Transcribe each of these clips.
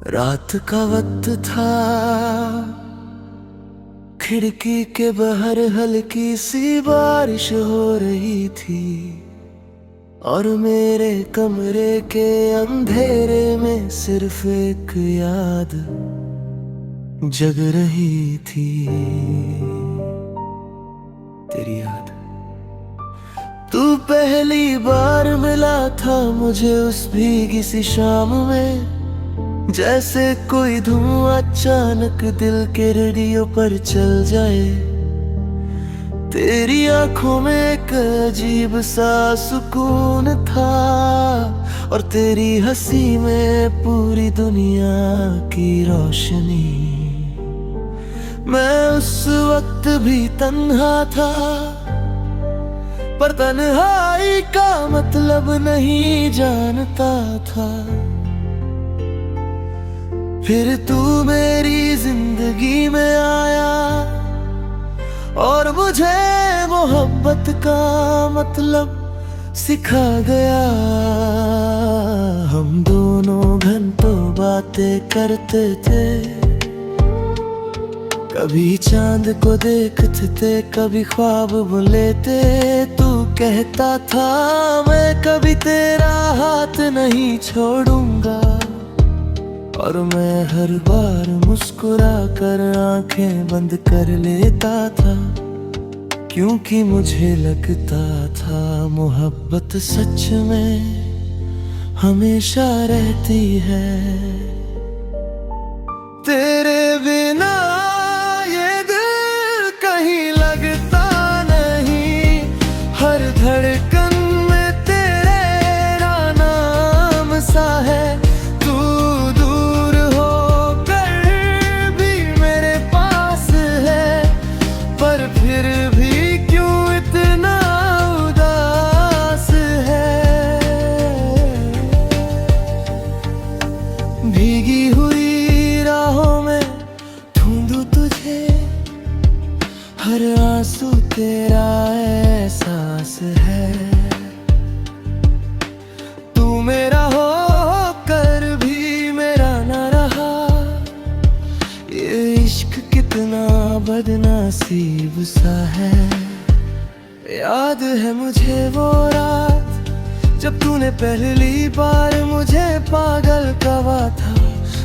रात का वक्त था, खिड़की के बाहर हल्की सी बारिश हो रही थी और मेरे कमरे के अंधेरे में सिर्फ एक याद जग रही थी। तेरी याद। तू पहली बार मिला था मुझे उस भीगी सी शाम में, जैसे कोई धुआं अचानक दिल के रेडियो पर चल जाए। तेरी आंखों में एक अजीब सा सुकून था और तेरी हंसी में पूरी दुनिया की रोशनी। मैं उस वक्त भी तन्हा था, पर तन्हाई का मतलब नहीं जानता था। फिर तू मेरी जिंदगी में आया और मुझे मोहब्बत का मतलब सिखा गया। हम दोनों घंटों बातें करते थे, कभी चांद को देखते थे, कभी ख्वाब बुनते। तू कहता था मैं कभी तेरा हाथ नहीं छोड़ूंगा, और मैं हर बार मुस्कुरा कर आंखें बंद कर लेता था, क्योंकि मुझे लगता था मोहब्बत सच में हमेशा रहती है। तेरे बिना ये दिल कहीं लगता नहीं, हर धड़कन में तेरा नाम सा है। भीगी हुई राहों में ढूंढूं तुझे, हर आंसू तेरा एहसास है। तू मेरा हो कर भी मेरा न रहा, ये इश्क कितना बदनसीब सा है। याद है मुझे वो रात जब तूने पहली बार मुझे पागल कहा था।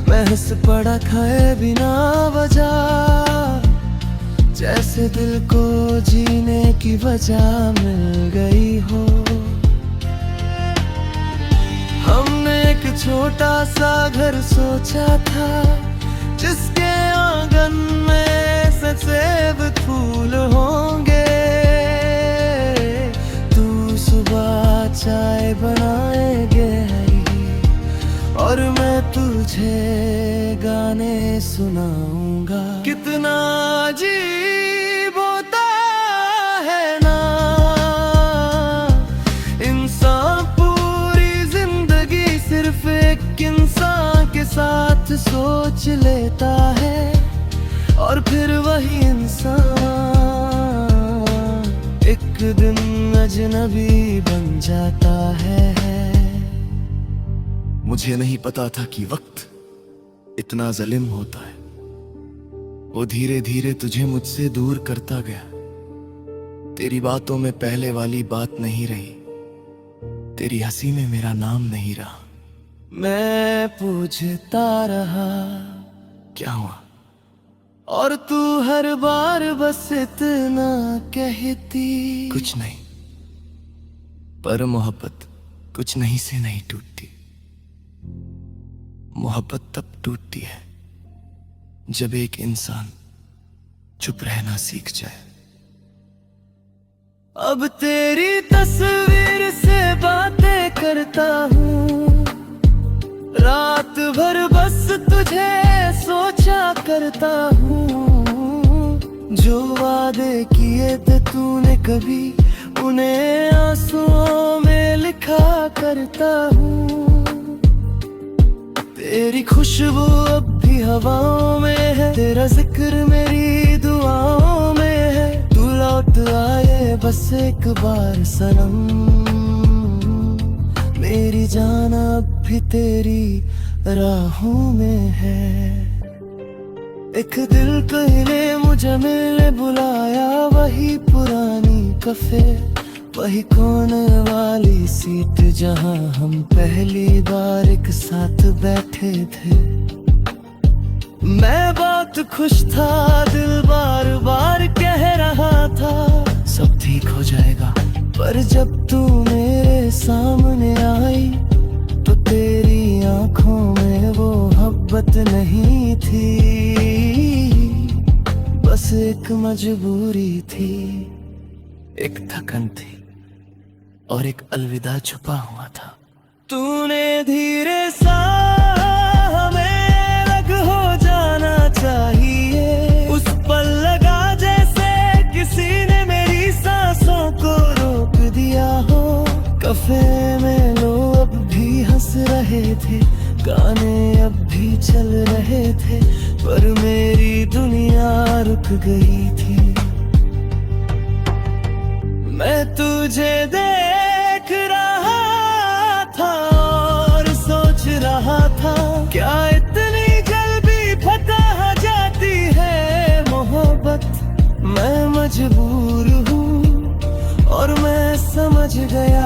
मैं हंस पड़ा खाए बिना वजह, जैसे दिल को जीने की वजह मिल गई हो। हमने एक छोटा सा घर सोचा था, जिसके आंगन में सफेद फूल होंगे। तू सुबह चाय बनाएंगे और मैं तुझे गाने सुनाऊंगा। कितना अजीब होता है ना, इंसान पूरी जिंदगी सिर्फ एक इंसान के साथ सोच लेता है, और फिर वही इंसान एक दिन अजनबी बन जाता है। मुझे नहीं पता था कि वक्त इतना जालिम होता है। वो धीरे धीरे तुझे मुझसे दूर करता गया। तेरी बातों में पहले वाली बात नहीं रही, तेरी हंसी में मेरा नाम नहीं रहा। मैं पूछता रहा क्या हुआ, और तू हर बार बस इतना कहती कुछ नहीं। पर मोहब्बत कुछ नहीं से नहीं टूटती। मोहब्बत तब टूटती है जब एक इंसान चुप रहना सीख जाए। अब तेरी तस्वीर से बातें करता हूँ, रात भर बस तुझे सोचा करता हूँ। जो वादे किए थे तूने कभी, उन्हें आंसुओं में लिखा करता हूँ। तेरी खुशबू अब भी हवाओं में है, तेरा जिक्र मेरी दुआओं में है। तू लौट आए बस एक बार सनम, मेरी जान अब भी तेरी राहों में है। एक दिल कहीं ने मुझे मिलने बुलाया, वही पुरानी कफे, वही कोने वाली सीट जहां हम पहली बार एक साथ बैठे थे। मैं बहुत खुश था, दिल बार बार कह रहा था सब ठीक हो जाएगा, पर जब तू मेरे सामने आई तो तेरी आंखों में वो मोहब्बत नहीं थी, बस एक मजबूरी थी, एक थकन थी और एक अलविदा छुपा हुआ था। तूने धीरे सा हमें लग हो जाना चाहिए, उस पल लगा जैसे किसी ने मेरी सांसों को रोक दिया हो। कफे में लोग अब भी हंस रहे थे, गाने अब भी चल रहे थे, पर मेरी दुनिया रुक गई थी। मैं तुझे देख रहा था और सोच रहा था, क्या इतनी जल्दी फतह जाती है मोहब्बत। मैं मजबूर हूँ और मैं समझ गया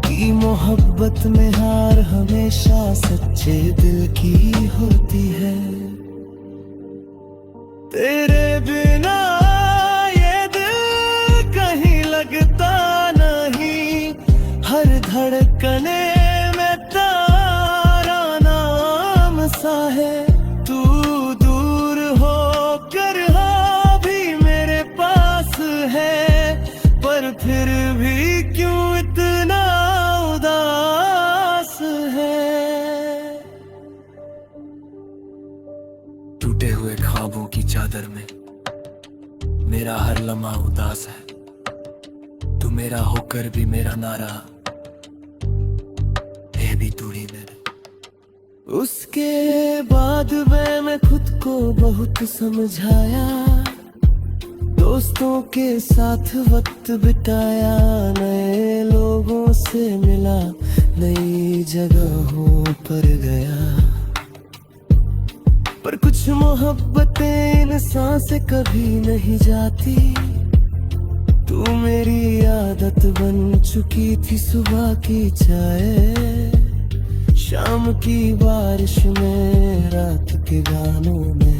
कि मोहब्बत में हार हमेशा सच्चे दिल की होती है। तेरे बिना ये दिल कहीं लगता नहीं, हर धड़कने में तारा नाम सा है। तू दूर हो कर हाँ भी मेरे पास है, पर फिर भी क्यों इतना उदास है। टूटे हुए ख्वाबों की चादर में मेरा हर लम्हा उदास है, तू मेरा होकर भी मेरा ना रहा, ये भी दूरी मेरे। उसके बाद मैं खुद को बहुत समझाया, दोस्तों के साथ वक्त बिताया, नए लोगों से मिला, नई जगहों पर गया, पर कुछ मोहब्बतें इंसान से कभी नहीं जाती। तू मेरी आदत बन चुकी थी, सुबह की चाय, शाम की बारिश में, रात के गानों में।